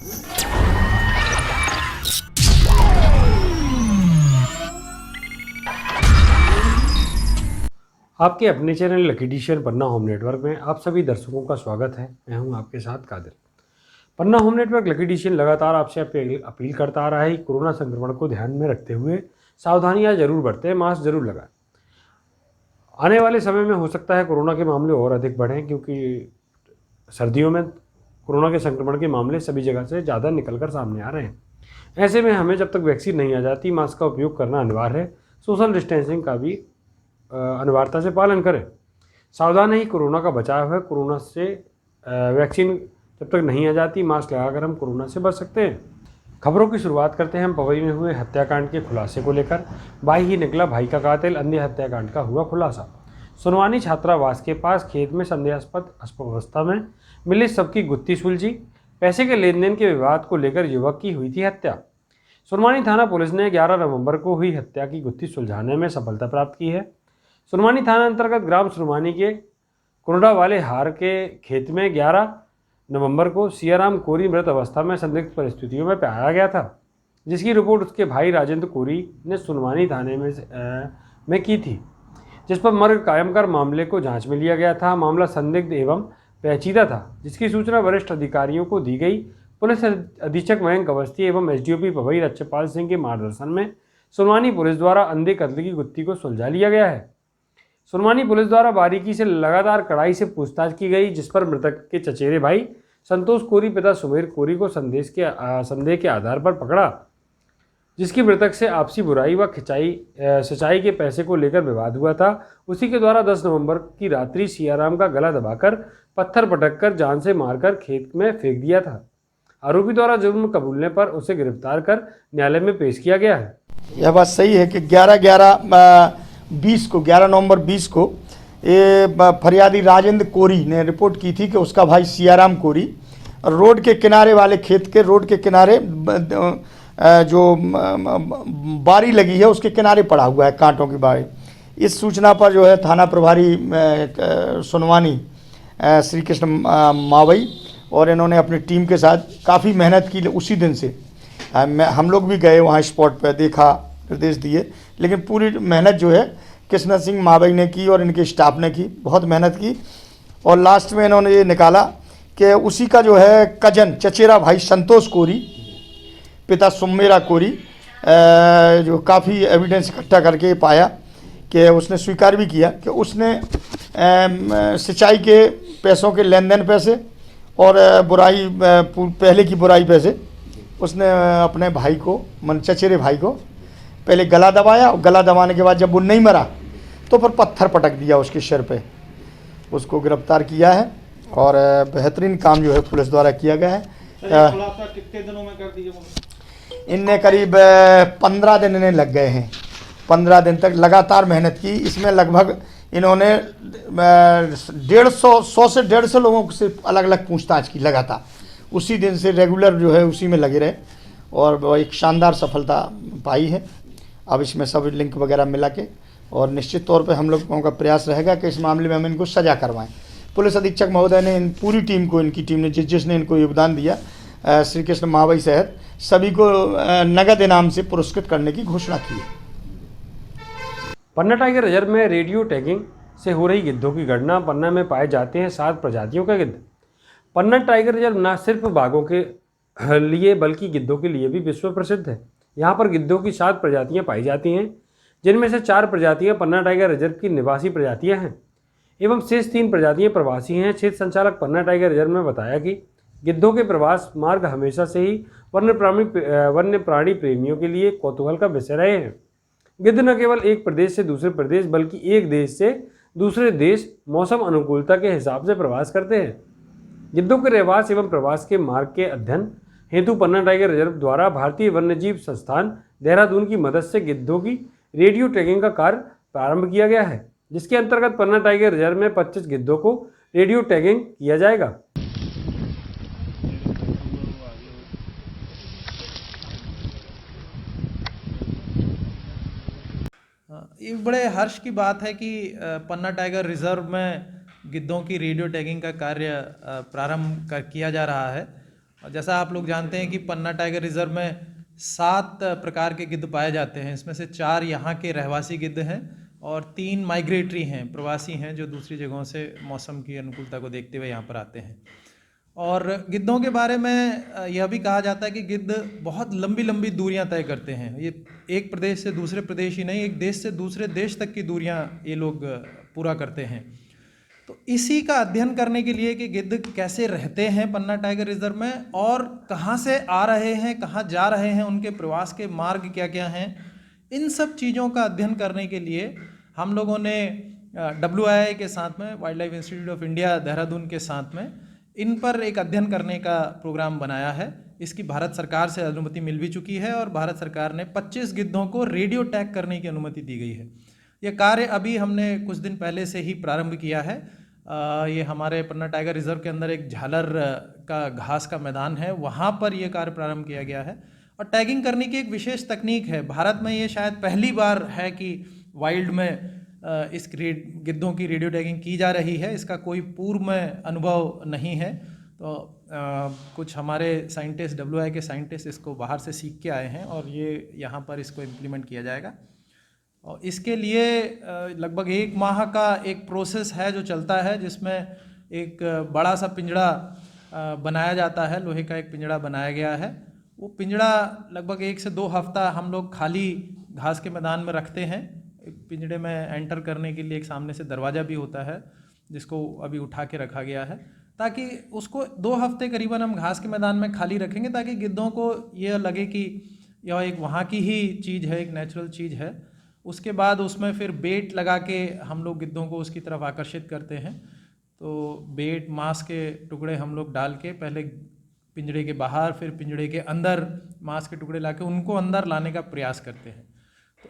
आपके अपने channel lucky addition पन्ना home network में आप सभी दर्शकों का स्वागत है। मैं हूं आपके साथ कादिर। पन्ना होम नेटवर्क लकी एडिशन लगातार आपसे अपील करता आ रहा है कि कोरोना संक्रमण को ध्यान में रखते हुए सावधानियां जरूर बरतें, मास्क जरूर लगाएं। आने वाले समय में हो सकता है कोरोना के मामले और अधिक बढ़ें, क्योंकि सर्दियों में कोरोना के संक्रमण के मामले सभी जगह से ज़्यादा निकल कर सामने आ रहे हैं। ऐसे में हमें जब तक वैक्सीन नहीं आ जाती मास्क का उपयोग करना अनिवार्य है। सोशल डिस्टेंसिंग का भी अनिवार्यता से पालन करें। सावधान ही कोरोना का बचाव है। कोरोना से वैक्सीन जब तक नहीं आ जाती मास्क लगाकर हम कोरोना से बच सकते हैं। खबरों की शुरुआत करते हैं हम पवई में हुए हत्याकांड के खुलासे को लेकर। भाई ही निकला भाई का कातिल, अन्य हत्याकांड का हुआ खुलासा। सुनवानी छात्रावास के पास खेत में संदेहास्पद अवस्था में मिले शव की गुत्थी सुलझी। पैसे के लेन देन के विवाद को लेकर युवक की हुई थी हत्या। सुनवानी थाना पुलिस ने 11 नवंबर को हुई हत्या की गुत्थी सुलझाने में सफलता प्राप्त की है। सुनवानी थाना अंतर्गत ग्राम सुनवानी के कुरडा वाले हार के खेत में 11 नवंबर को सियाराम कोरी मृत अवस्था में संदिग्ध परिस्थितियों में पाया गया था, जिसकी रिपोर्ट उसके भाई राजेंद्र कोरी ने सुनवानी थाने में की थी, जिस पर मर्ग कायम कर मामले को जांच में लिया गया था। मामला संदिग्ध एवं पेचीदा था, जिसकी सूचना वरिष्ठ अधिकारियों को दी गई। पुलिस अधीक्षक मयंक अवस्थी एवं एसडीओपी पवई रक्षपाल सिंह के मार्गदर्शन में सुनवानी पुलिस द्वारा अंधे कत्ल की गुत्थी को सुलझा लिया गया है। सुनवानी पुलिस द्वारा बारीकी से लगातार कड़ाई से पूछताछ की गई, जिस पर मृतक के चचेरे भाई संतोष कोरी पिता सुमेर कोरी को संदेह के आधार पर पकड़ा, जिसकी मृतक से आपसी बुराई व सिंचाई के पैसे को लेकर विवाद हुआ था। उसी के द्वारा 10 नवंबर की रात्रि सियाराम का गला दबाकर पत्थर पटककर जान से मारकर खेत में फेंक दिया था। आरोपी द्वारा जुर्म कबूलने पर उसे गिरफ्तार कर न्यायालय में पेश किया गया है। यह बात सही है कि 11 नवंबर 20 को ये फरियादी राजेंद्र कोरी ने रिपोर्ट की थी कि उसका भाई सियाराम कोरी रोड के किनारे वाले खेत के रोड के किनारे जो बारी लगी है उसके किनारे पड़ा हुआ है, कांटों की बारी। इस सूचना पर जो है थाना प्रभारी सुनवानी श्री कृष्ण मावई और इन्होंने अपनी टीम के साथ काफ़ी मेहनत की। उसी दिन से हम लोग भी गए वहाँ स्पॉट पर, देखा, निर्देश दिए, लेकिन पूरी मेहनत जो है कृष्ण सिंह मावई ने की और इनके स्टाफ ने की, बहुत मेहनत की। और लास्ट में इन्होंने ये निकाला कि उसी का जो है कजन चचेरा भाई संतोष कोरी पिता सुमेरा कोरी जो काफ़ी एविडेंस इकट्ठा करके पाया कि उसने स्वीकार भी किया कि उसने सिंचाई के पैसों के लेन देन पैसे और बुराई पहले की बुराई पैसे उसने अपने भाई को चचेरे भाई को पहले गला दबाया और गला दबाने के बाद जब वो नहीं मरा तो फिर पत्थर पटक दिया उसके सिर पे। उसको गिरफ्तार किया है और बेहतरीन काम जो है पुलिस द्वारा किया गया है। कितने दिनों में कर दिया? इनने करीब 15 दिन इन्हें लग गए हैं। 15 दिन तक लगातार मेहनत की। इसमें लगभग इन्होंने 100 से 150 लोगों से अलग अलग पूछताछ की लगातार। उसी दिन से रेगुलर जो है उसी में लगे रहे और एक शानदार सफलता पाई है। अब इसमें सब लिंक वगैरह मिला के और निश्चित तौर पे हम लोगों का प्रयास रहेगा कि इस मामले में हम इनको सजा करवाएं। पुलिस अधीक्षक महोदय ने इन पूरी टीम को, इनकी टीम ने जिसने इनको योगदान दिया, श्री कृष्ण मावई सहित सभी को नगद इनाम से पुरस्कृत करने की घोषणा की है। पन्ना टाइगर रिजर्व में रेडियो टैगिंग से हो रही गिद्धों की गणना। पन्ना में पाए जाते हैं 7 प्रजातियों के गिद्ध। पन्ना टाइगर रिजर्व न सिर्फ बाघों के लिए बल्कि गिद्धों के लिए भी विश्व प्रसिद्ध है। यहाँ पर गिद्धों की 7 प्रजातियाँ पाई जाती हैं, जिनमें से 4 प्रजातियाँ पन्ना टाइगर रिजर्व की निवासी प्रजातियाँ हैं एवं शेष 3 प्रजातियाँ प्रवासी हैं। क्षेत्र संचालक पन्ना टाइगर रिजर्व में बताया कि गिद्धों के प्रवास मार्ग हमेशा से ही वन्य प्राणी प्रेमियों के लिए कौतूहल का विषय रहे हैं। गिद्ध न केवल एक प्रदेश से दूसरे प्रदेश बल्कि एक देश से दूसरे देश मौसम अनुकूलता के हिसाब से प्रवास करते हैं। गिद्धों के रहवास एवं प्रवास के मार्ग के अध्ययन हेतु पन्ना टाइगर रिजर्व द्वारा भारतीय वन्यजीव संस्थान देहरादून की मदद से गिद्धों की रेडियो टैगिंग का कार्य प्रारंभ किया गया है, जिसके अंतर्गत पन्ना टाइगर रिजर्व में 25 गिद्धों को रेडियो टैगिंग किया जाएगा। ये बड़े हर्ष की बात है कि पन्ना टाइगर रिजर्व में गिद्धों की रेडियो टैगिंग का कार्य प्रारंभ किया जा रहा है और जैसा आप लोग जानते हैं कि पन्ना टाइगर रिजर्व में 7 प्रकार के गिद्ध पाए जाते हैं। इसमें से 4 यहाँ के रहवासी गिद्ध हैं और 3 माइग्रेटरी हैं, प्रवासी हैं, जो दूसरी जगहों से मौसम की अनुकूलता को देखते हुए यहाँ पर आते हैं। और गिद्धों के बारे में यह भी कहा जाता है कि गिद्ध बहुत लंबी लंबी दूरियां तय करते हैं। ये एक प्रदेश से दूसरे प्रदेश ही नहीं, एक देश से दूसरे देश तक की दूरियां ये लोग पूरा करते हैं। तो इसी का अध्ययन करने के लिए कि गिद्ध कैसे रहते हैं पन्ना टाइगर रिजर्व में और कहाँ से आ रहे हैं, कहाँ जा रहे हैं, उनके प्रवास के मार्ग क्या क्या हैं, इन सब चीज़ों का अध्ययन करने के लिए हम लोगों ने WII के साथ में, wild life institute of India Dehradun के साथ में, इन पर एक अध्ययन करने का प्रोग्राम बनाया है। इसकी भारत सरकार से अनुमति मिल भी चुकी है और भारत सरकार ने 25 गिद्धों को रेडियो टैग करने की अनुमति दी गई है। ये कार्य अभी हमने कुछ दिन पहले से ही प्रारंभ किया है। ये हमारे पन्ना टाइगर रिजर्व के अंदर एक झालर का घास का मैदान है, वहाँ पर ये कार्य प्रारंभ किया गया है। और टैगिंग करने की एक विशेष तकनीक है। भारत में ये शायद पहली बार है कि वाइल्ड में इस गिद्धों की रेडियो टैगिंग की जा रही है। इसका कोई पूर्व में अनुभव नहीं है। तो कुछ हमारे साइंटिस्ट, WII के साइंटिस्ट इसको बाहर से सीख के आए हैं और ये यहाँ पर इसको इम्प्लीमेंट किया जाएगा। और इसके लिए लगभग 1 माह का एक प्रोसेस है जो चलता है, जिसमें एक बड़ा सा पिंजड़ा बनाया जाता है। लोहे का एक पिंजड़ा बनाया गया है। वो पिंजड़ा लगभग 1 से 2 हफ्ता हम लोग खाली घास के मैदान में रखते हैं। पिंजड़े में एंटर करने के लिए एक सामने से दरवाज़ा भी होता है, जिसको अभी उठा के रखा गया है, ताकि उसको 2 हफ्ते करीबन हम घास के मैदान में खाली रखेंगे, ताकि गिद्धों को यह लगे कि यह एक वहाँ की ही चीज़ है, एक नेचुरल चीज़ है। उसके बाद उसमें फिर बेट लगा के हम लोग गिद्धों को उसकी तरफ आकर्षित करते हैं। तो बेट, मांस के टुकड़े हम लोग डाल के पहले पिंजड़े के बाहर, फिर पिंजड़े के अंदर मांस के टुकड़े लाके उनको अंदर लाने का प्रयास करते हैं। तो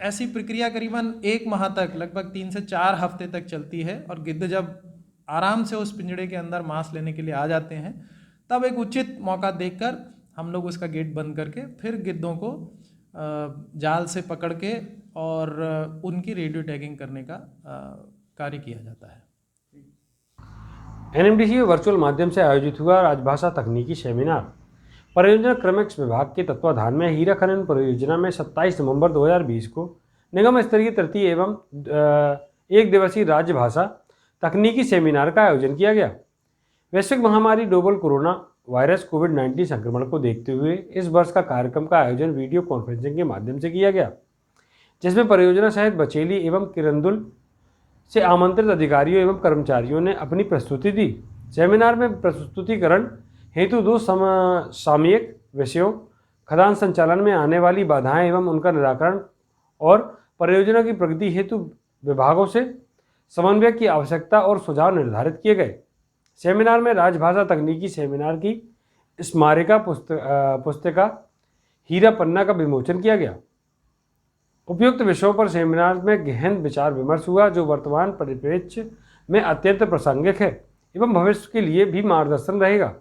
ऐसी प्रक्रिया करीबन 1 माह तक, लगभग 3 से 4 हफ्ते तक चलती है। और गिद्ध जब आराम से उस पिंजड़े के अंदर मांस लेने के लिए आ जाते हैं, तब एक उचित मौका देखकर हम लोग उसका गेट बंद करके फिर गिद्धों को जाल से पकड़ के और उनकी रेडियो टैगिंग करने का कार्य किया जाता है। NMDC में वर्चुअल माध्यम से आयोजित हुआ राजभाषा तकनीकी सेमिनार परियोजना क्रमिक्स विभाग के तत्वाधान में हीरा खनन परियोजना में 27 नवंबर 2020 को निगम स्तरीय तृतीय एवं 1 दिवसीय राजभाषा तकनीकी सेमिनार का आयोजन किया गया। वैश्विक महामारी नोवल कोरोना वायरस कोविड-19 संक्रमण को देखते हुए इस वर्ष का कार्यक्रम का आयोजन वीडियो कॉन्फ्रेंसिंग के माध्यम से किया गया, जिसमें परियोजना सहित बचेली एवं किरंदुल से आमंत्रित अधिकारियों एवं कर्मचारियों ने अपनी प्रस्तुति दी। सेमिनार में प्रस्तुतिकरण हेतु 2 सामयिक विषयों, खदान संचालन में आने वाली बाधाएं एवं उनका निराकरण और परियोजना की प्रगति हेतु विभागों से समन्वय की आवश्यकता और सुझाव निर्धारित किए गए। सेमिनार में राजभाषा तकनीकी सेमिनार की स्मारिका पुस्तिका हीरा पन्ना का विमोचन किया गया। उपयुक्त विषयों पर सेमिनार में गहन विचार विमर्श हुआ, जो वर्तमान परिप्रेक्ष्य में अत्यंत प्रासंगिक है एवं भविष्य के लिए भी मार्गदर्शन रहेगा।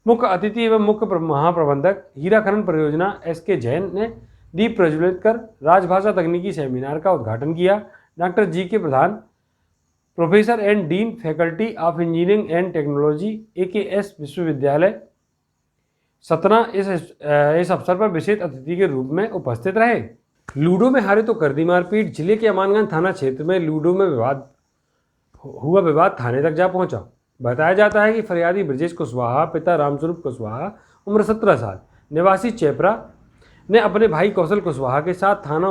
मुख्य अतिथि एवं मुख्य महाप्रबंधक हीरा खनन परियोजना SK जैन ने दीप प्रज्वलित कर राजभाषा तकनीकी सेमिनार का उद्घाटन किया। Doctor GK Pradhan, professor and dean faculty of engineering and technology AKS विश्वविद्यालय सतना इस अवसर पर विशेष अतिथि के रूप में उपस्थित रहे। लूडो में हारे तो कर दी मारपीट। जिले के अमानगंज थाना क्षेत्र में लूडो में विवाद थाने तक जा पहुंचा। बताया जाता है कि फरियादी ब्रजेश कुशवाहा, पिता रामस्वरूप कुशवाहा, उम्र 17 साल, निवासी चेपरा, ने अपने भाई कौशल कुशवाहा के साथ थाना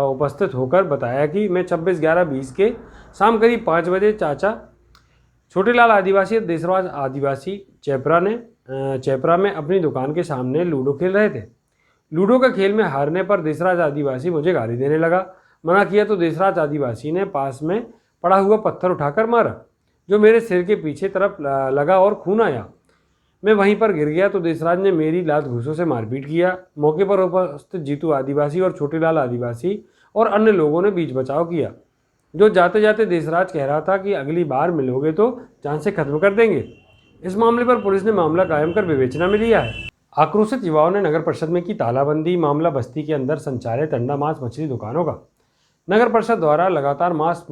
उपस्थित होकर बताया कि मैं 26/11/20 के शाम करीब 5 बजे चाचा छोटेलाल आदिवासी और देशराज आदिवासी चेपरा में अपनी दुकान के सामने लूडो खेल रहे थे। लूडो का खेल में हारने पर देशराज आदिवासी मुझे गाली देने लगा। मना किया तो देशराज आदिवासी ने पास में पड़ा हुआ पत्थर उठाकर मारा, जो मेरे सिर के पीछे तरफ लगा और खून आया। मैं वहीं पर गिर गया तो देशराज ने मेरी लात घूंसों से मारपीट किया। मौके पर उपस्थित जीतू आदिवासी और छोटेलाल आदिवासी और अन्य लोगों ने बीच बचाव किया, जो जाते जाते देशराज कह रहा था कि अगली बार मिलोगे तो जान से खत्म कर देंगे। इस मामले पर पुलिस ने मामला कायम कर विवेचना में लिया है। आक्रोशित युवाओं ने नगर परिषद में की तालाबंदी। मामला बस्ती के अंदर संचालित अंडा मांस मछली दुकानों का। नगर परिषद द्वारा लगातार मांस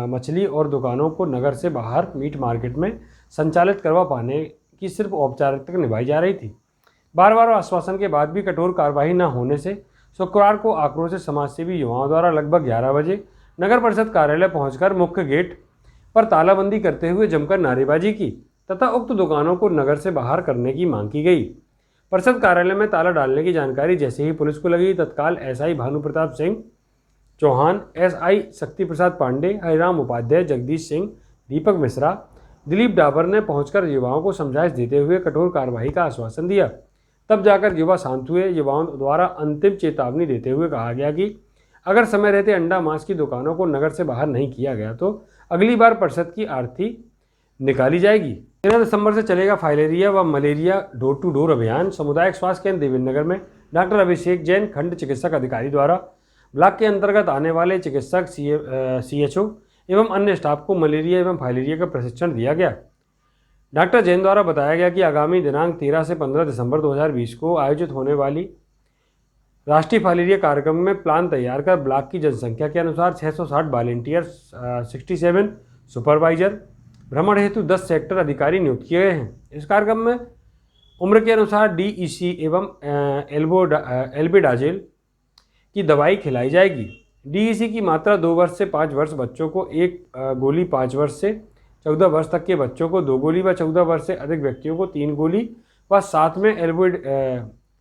मछली और दुकानों को नगर से बाहर मीट मार्केट में संचालित करवा पाने की सिर्फ औपचारिकता निभाई जा रही थी। बार बार आश्वासन के बाद भी कठोर कार्रवाई न होने से शुक्रवार को आक्रोशित समाजसेवी युवाओं द्वारा लगभग 11 बजे नगर परिषद कार्यालय पहुंचकर मुख्य गेट पर तालाबंदी करते हुए जमकर नारेबाजी की तथा उक्त दुकानों को नगर से बाहर करने की मांग की गई। परिषद कार्यालय में ताला डालने की जानकारी जैसे ही पुलिस को लगी, तत्काल एसआई भानु प्रताप सिंह चौहान, एसआई शक्ति प्रसाद पांडे, हरिराम उपाध्याय, जगदीश सिंह, दीपक मिश्रा, दिलीप डाबर ने पहुंचकर युवाओं को समझाइश देते हुए कठोर कार्रवाई का आश्वासन दिया। तब जाकर युवा शांत हुए। युवाओं द्वारा अंतिम चेतावनी देते हुए कहा गया कि अगर समय रहते अंडा मांस की दुकानों को नगर से बाहर नहीं किया गया तो अगली बार परिषद की आरती निकाली जाएगी। 13 दिसंबर से चलेगा फाइलेरिया व मलेरिया डोर टू डोर अभियान। सामुदायिक स्वास्थ्य केंद्र देवेंद्र नगर में डॉक्टर अभिषेक जैन, खंड चिकित्सक अधिकारी द्वारा ब्लॉक के अंतर्गत आने वाले चिकित्सक, सीएचओ एवं अन्य स्टाफ को मलेरिया एवं फाइलेरिया का प्रशिक्षण दिया गया। डॉक्टर जैन द्वारा बताया गया कि आगामी दिनांक 13 से 15 दिसंबर 2020 को आयोजित होने वाली राष्ट्रीय फाइलेरिया कार्यक्रम में प्लान तैयार कर ब्लॉक की जनसंख्या के अनुसार 660 वॉलेंटियर, 67 सुपरवाइजर, भ्रमण हेतु 10 सेक्टर अधिकारी नियुक्त किए गए हैं। इस कार्यक्रम में उम्र के अनुसार डीईसी एवं एल्बेडाजेल की दवाई खिलाई जाएगी। डीईसी की मात्रा 2 वर्ष से 5 वर्ष बच्चों को 1 गोली, 5 वर्ष से 14 वर्ष तक के बच्चों को 2 गोली व 14 वर्ष से अधिक व्यक्तियों को 3 गोली व साथ में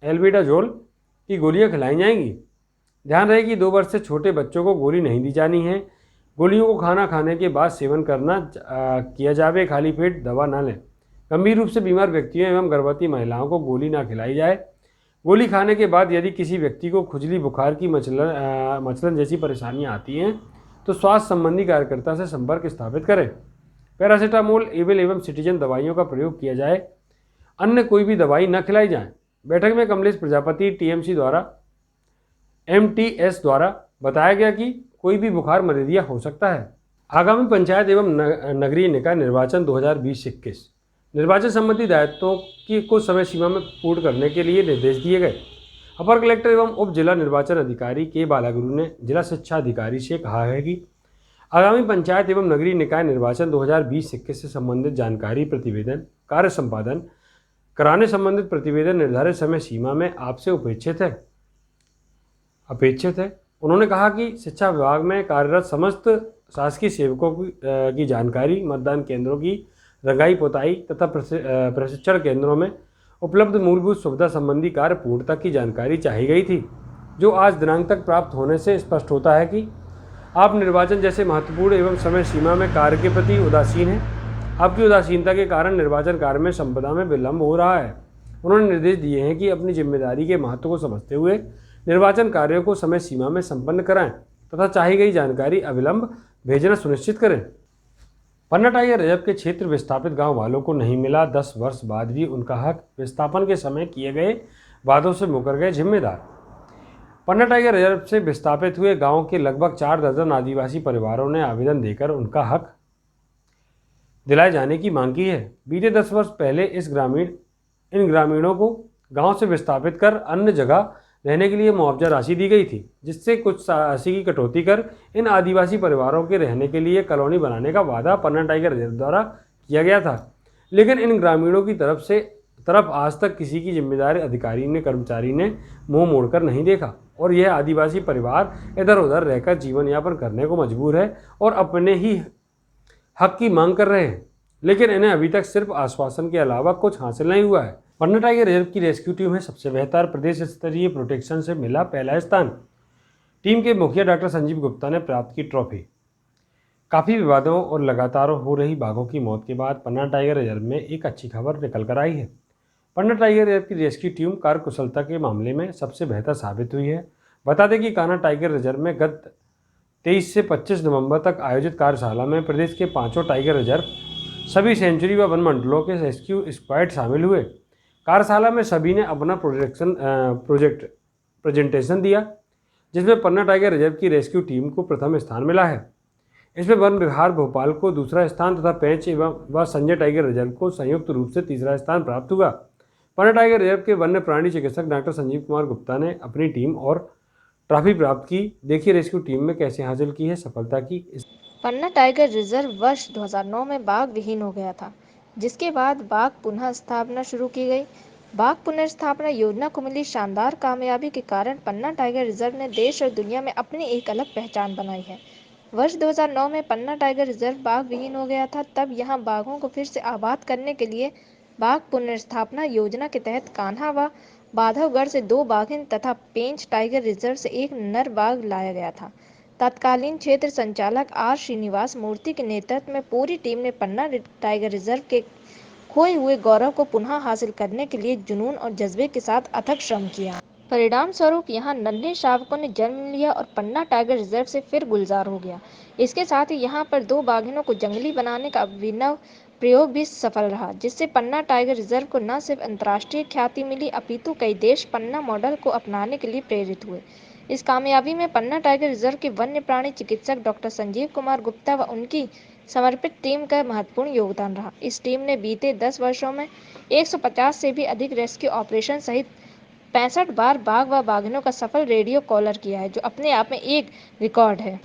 एल्बेडाजोल की गोलियां खिलाई जाएंगी। ध्यान रहे कि 2 वर्ष से छोटे बच्चों को गोली नहीं दी जानी है। गोलियों को खाना खाने के बाद सेवन किया जावे, खाली पेट दवा ना लें। गंभीर रूप से बीमार व्यक्तियों एवं गर्भवती महिलाओं को गोली ना खिलाई जाए। गोली खाने के बाद यदि किसी व्यक्ति को खुजली, बुखार की मचलन जैसी परेशानियां आती हैं तो स्वास्थ्य संबंधी कार्यकर्ता से संपर्क स्थापित करें। पैरासीटामोल, एविल एवं सिटीजन दवाइयों का प्रयोग किया जाए। अन्य कोई भी दवाई न खिलाई जाए। बैठक में कमलेश प्रजापति, टीएमसी द्वारा एमटीएस द्वारा बताया गया कि कोई भी बुखार, मलेरिया हो सकता है। आगामी पंचायत एवं नगरीय निकाय निर्वाचन 2020-21 निर्वाचन संबंधी दायित्वों की कुछ समय सीमा में पूर्ण करने के लिए निर्देश दिए गए। अपर कलेक्टर एवं उप जिला निर्वाचन अधिकारी के बालागुरु ने जिला शिक्षा अधिकारी से कहा है कि आगामी पंचायत एवं नगरीय निकाय निर्वाचन 2020-21 से संबंधित जानकारी, प्रतिवेदन, कार्य संपादन कराने संबंधित प्रतिवेदन निर्धारित समय सीमा में आपसे अपेक्षित है। उन्होंने कहा कि शिक्षा विभाग में कार्यरत समस्त शासकीय सेवकों की जानकारी, मतदान केंद्रों की रंगाई पुताई तथा प्रशिक्षण केंद्रों में उपलब्ध मूलभूत सुविधा संबंधी कार्य पूर्णता की जानकारी चाहिए गई थी, जो आज दिनांक तक प्राप्त होने से स्पष्ट होता है कि आप निर्वाचन जैसे महत्वपूर्ण एवं समय सीमा में कार्य के प्रति उदासीन हैं। आपकी उदासीनता के कारण निर्वाचन कार्य में संपदा में विलंब हो रहा है। उन्होंने निर्देश दिए हैं कि अपनी जिम्मेदारी के महत्व को समझते हुए निर्वाचन कार्यों को समय सीमा में संपन्न कराएं तथा चाही गई जानकारी अविलंब भेजना सुनिश्चित करें। पन्ना टाइगर रिजर्व के क्षेत्र विस्थापित गांव वालों को नहीं मिला। 10 वर्ष बाद भी उनका हक, विस्थापन के समय किए गए वादों से मुकर गए जिम्मेदार। पन्ना टाइगर रिजर्व से विस्थापित हुए गांव के लगभग 4 दर्जन आदिवासी परिवारों ने आवेदन देकर उनका हक दिलाए जाने की मांग की है। बीते 10 वर्ष पहले इन ग्रामीणों को गांव से विस्थापित कर अन्य जगह रहने के लिए मुआवजा राशि दी गई थी, जिससे कुछ राशि की कटौती कर इन आदिवासी परिवारों के रहने के लिए कॉलोनी बनाने का वादा पन्ना टाइगर रिजर्व द्वारा किया गया था। लेकिन इन ग्रामीणों की तरफ आज तक किसी की जिम्मेदार अधिकारी ने, कर्मचारी ने मुंह मोड़कर नहीं देखा और यह आदिवासी परिवार इधर उधर रहकर जीवन यापन करने को मजबूर है और अपने ही हक की मांग कर रहे हैं, लेकिन इन्हें अभी तक सिर्फ आश्वासन के अलावा कुछ हासिल नहीं हुआ है। पन्ना टाइगर रिजर्व की रेस्क्यू टीम में सबसे बेहतर प्रदेश स्तरीय प्रोटेक्शन से मिला पहला स्थान। टीम के मुखिया डॉक्टर संजीव गुप्ता ने प्राप्त की ट्रॉफी। काफ़ी विवादों और लगातार हो रही बाघों की मौत के बाद पन्ना टाइगर रिजर्व में एक अच्छी खबर निकल कर आई है। पन्ना टाइगर रिजर्व की रेस्क्यू टीम कार्यकुशलता के मामले में सबसे बेहतर साबित हुई है। बता दें कि कान्हा टाइगर रिजर्व में गत 23 से 25 नवंबर तक आयोजित कार्यशाला में प्रदेश के 5 टाइगर रिजर्व, सभी सेंचुरी व वन मंडलों के रेस्क्यू स्क्वाड शामिल हुए। कार्यशाला में सभी ने अपना प्रेजेंटेशन दिया, जिसमें पन्ना टाइगर रिजर्व की रेस्क्यू टीम को प्रथम स्थान मिला है। इसमें वन विहार भोपाल को दूसरा स्थान तथा पेंच व संजय टाइगर रिजर्व को संयुक्त रूप से तीसरा स्थान प्राप्त हुआ। पन्ना टाइगर रिजर्व के वन्य प्राणी चिकित्सक डॉक्टर संजीव कुमार गुप्ता ने अपनी टीम और ट्रॉफी प्राप्त की। देखिए रेस्क्यू टीम में कैसे हासिल की है सफलता की। पन्ना टाइगर रिजर्व वर्ष 2009 में बाघ विहीन हो गया था। जिसके बाद बाघ पुनः स्थापना शुरू की गई। बाघ पुनर्स्थापना योजना को मिली शानदार कामयाबी के कारण पन्ना टाइगर रिजर्व ने देश और दुनिया में अपनी एक अलग पहचान बनाई है। वर्ष 2009 में पन्ना टाइगर रिजर्व बाघ विहीन हो गया था। तब यहाँ बाघों को फिर से आबाद करने के लिए बाघ पुनर्स्थापना योजना के तहत कान्हा व बांधवगढ़ से 2 बाघिन तथा पेंच टाइगर रिजर्व से 1 नर बाघ लाया गया था। तत्कालीन क्षेत्र संचालक आर श्रीनिवास मूर्ति के नेतृत्व में पूरी टीम ने पन्ना टाइगर रिजर्व के खोए हुए गौरव को पुनः हासिल करने के लिए जुनून और जज्बे के साथ अथक श्रम किया। परिणाम स्वरूप यहाँ नन्हे शावकों ने जन्म लिया और पन्ना टाइगर रिजर्व से फिर गुलजार हो गया। इसके साथ ही यहाँ पर 2 बाघिनों को जंगली बनाने का अभिनव प्रयोग भी सफल रहा, जिससे पन्ना टाइगर रिजर्व को न सिर्फ अंतर्राष्ट्रीय ख्याति मिली अपितु कई देश पन्ना मॉडल को अपनाने के लिए प्रेरित हुए। इस कामयाबी में पन्ना टाइगर रिजर्व के वन्य प्राणी चिकित्सक डॉक्टर संजीव कुमार गुप्ता व उनकी समर्पित टीम का महत्वपूर्ण योगदान रहा। इस टीम ने बीते 10 वर्षों में 150 से भी अधिक रेस्क्यू ऑपरेशन सहित 65 बार बाघ व बाघिनों का सफल रेडियो कॉलर किया है, जो अपने आप में एक रिकॉर्ड है।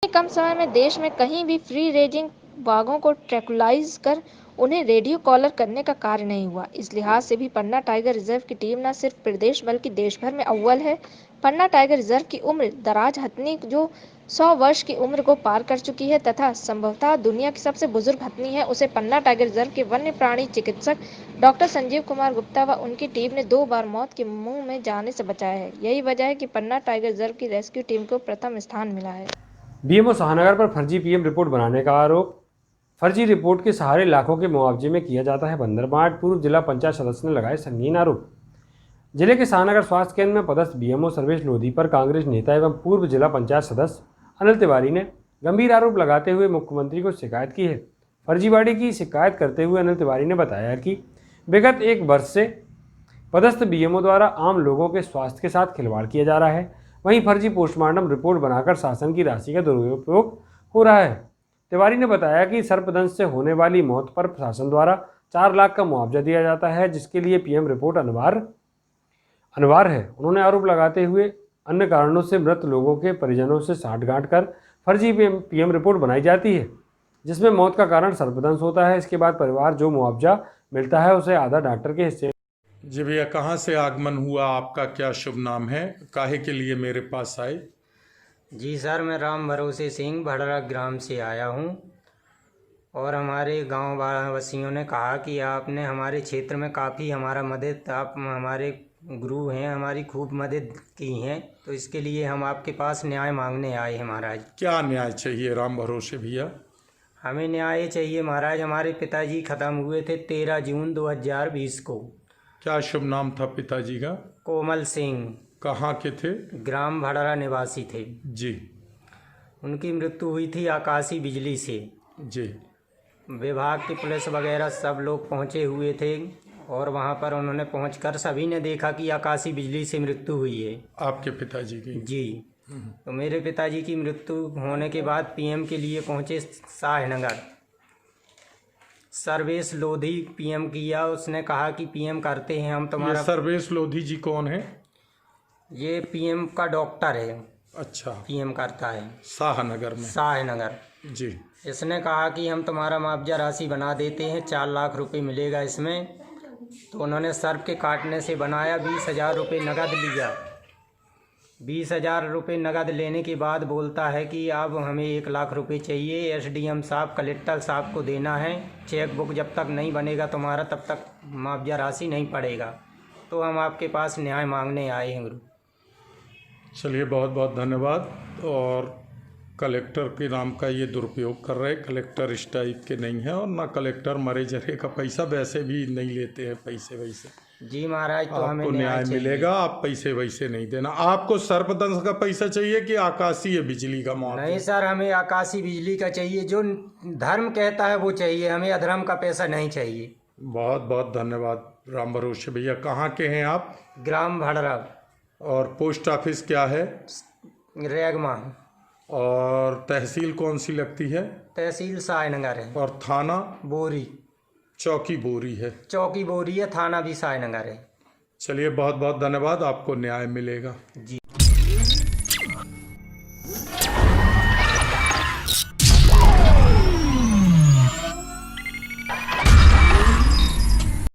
कम समय में देश में कहीं भी फ्री रेंजिंग बाघों को ट्रैंकुलाइज कर उन्हें रेडियो कॉलर करने का कार्य नहीं हुआ। इस लिहाज से भी पन्ना टाइगर रिजर्व की टीम न सिर्फ प्रदेश बल्कि देश भर में अव्वल है। पन्ना टाइगर रिजर्व की उम्र दराज हथनी जो 100 वर्ष की उम्र को पार कर चुकी है तथा संभवतः दुनिया की सबसे बुजुर्ग हथनी है, उसे पन्ना टाइगर रिजर्व के वन्य प्राणी चिकित्सक डॉक्टर संजीव कुमार गुप्ता व उनकी टीम ने 2 बार मौत के मुंह में जाने से बचाया है। यही वजह है कि पन्ना टाइगर रिजर्व की रेस्क्यू टीम को प्रथम स्थान मिला है। बीएमओ शाहनगर पर फर्जी पीएम रिपोर्ट बनाने का आरोप। फर्जी रिपोर्ट के सहारे लाखों के मुआवजे में किया जाता है बंदरबांट। पूर्व जिला पंचायत सदस्य ने लगाए संगीन आरोप। जिले के शाहनगर स्वास्थ्य केंद्र में पदस्थ बीएमओ सर्वेश लोधी पर कांग्रेस नेता एवं पूर्व जिला पंचायत सदस्य अनिल तिवारी ने गंभीर आरोप लगाते हुए मुख्यमंत्री को शिकायत की है। फर्जीवाड़े की शिकायत करते हुए अनिल तिवारी ने बताया कि विगत 1 वर्ष से पदस्थ बीएमओ द्वारा आम लोगों के स्वास्थ्य के साथ खिलवाड़ किया जा रहा है। वहीं फर्जी पोस्टमार्टम रिपोर्ट बनाकर शासन की राशि का दुरुपयोग हो रहा है। तिवारी ने बताया कि सर्पदंश से होने वाली मौत पर प्रशासन द्वारा 4 लाख का मुआवजा दिया जाता है, जिसके लिए पीएम रिपोर्ट अनिवार्य है। उन्होंने आरोप लगाते हुए अन्य कारणों से मृत लोगों के परिजनों से साठगांठ कर फर्जी पीएम रिपोर्ट बनाई जाती है, जिसमें मौत का कारण सर्पदंश होता है। इसके बाद परिवार जो मुआवजा मिलता है उसे आधा डॉक्टर के हिस्से। जी भैया, कहाँ से आगमन हुआ आपका, क्या शुभ नाम है, काहे के लिए मेरे पास आए? जी सर, मैं राम भरोसे सिंह भड़रा ग्राम से आया हूँ और हमारे गांव वासियों ने कहा कि आपने हमारे क्षेत्र में काफ़ी हमारा मदद, आप हमारे गुरु हैं, हमारी खूब मदद की हैं, तो इसके लिए हम आपके पास न्याय मांगने आए हैं महाराज। क्या न्याय चाहिए राम भरोसे भैया? हमें न्याय चाहिए महाराज। हमारे पिताजी ख़त्म हुए थे 13 जून 2020 को। क्या शुभ नाम था पिताजी का? कोमल सिंह। कहाँ के थे? ग्राम भड़रा निवासी थे जी। उनकी मृत्यु हुई थी आकाशीय बिजली से। जी। विभाग की पुलिस वगैरह सब लोग पहुंचे हुए थे और वहां पर उन्होंने पहुंचकर सभी ने देखा कि आकाशीय बिजली से मृत्यु हुई है आपके पिताजी की? जी। तो मेरे पिताजी की मृत्यु होने के बाद पीएम के लिए पहुंचे शाहनगर। सर्वेश लोधी पीएम किया, उसने कहा कि पीएम करते हैं हम तुम्हारा। ये सर्वेश लोधी जी कौन है? ये पीएम का डॉक्टर है। अच्छा। पीएम करता है शाहनगर में? शाहनगर। जी। इसने कहा कि हम तुम्हारा मुआवजा राशि बना देते हैं, 4 लाख रुपए मिलेगा इसमें। तो उन्होंने सर्प के काटने से बनाया, 20,000 रुपये नकद लिया। 20,000 रुपये नकद लेने के बाद बोलता है कि अब हमें 1 लाख रुपए चाहिए, एसडीएम साहब कलेक्टर साहब को देना है, चेक बुक जब तक नहीं बनेगा तुम्हारा तब तक मुआवजा राशि नहीं पड़ेगा। तो हम आपके पास न्याय मांगने आए हैं गुरु। चलिए, बहुत बहुत धन्यवाद। और कलेक्टर के नाम का ये दुरुपयोग कर रहे। कलेक्टर इस टाइप के नहीं है और ना कलेक्टर मरे जरे का पैसा वैसे भी नहीं लेते हैं पैसे वैसे। जी महाराज, तो हमें आपको न्याय मिलेगा, आप पैसे वैसे नहीं देना। आपको सर्पदंश का पैसा चाहिए कि आकाशीय बिजली का मुआवजा? नहीं सर, हमें आकाशीय बिजली का चाहिए, जो धर्म कहता है वो चाहिए, हमें अधर्म का पैसा नहीं चाहिए। बहुत बहुत धन्यवाद राम भरोसे भैया। कहाँ के हैं आप? ग्राम भड़रा। और पोस्ट ऑफिस क्या है? रेगमा। और तहसील कौन सी लगती है? तहसील शाहनगर है। और थाना? बोरी। चौकी बोरी है। चौकी बोरी है, थाना भी शाहनगर है। चलिए, बहुत बहुत धन्यवाद, आपको न्याय मिलेगा। जी।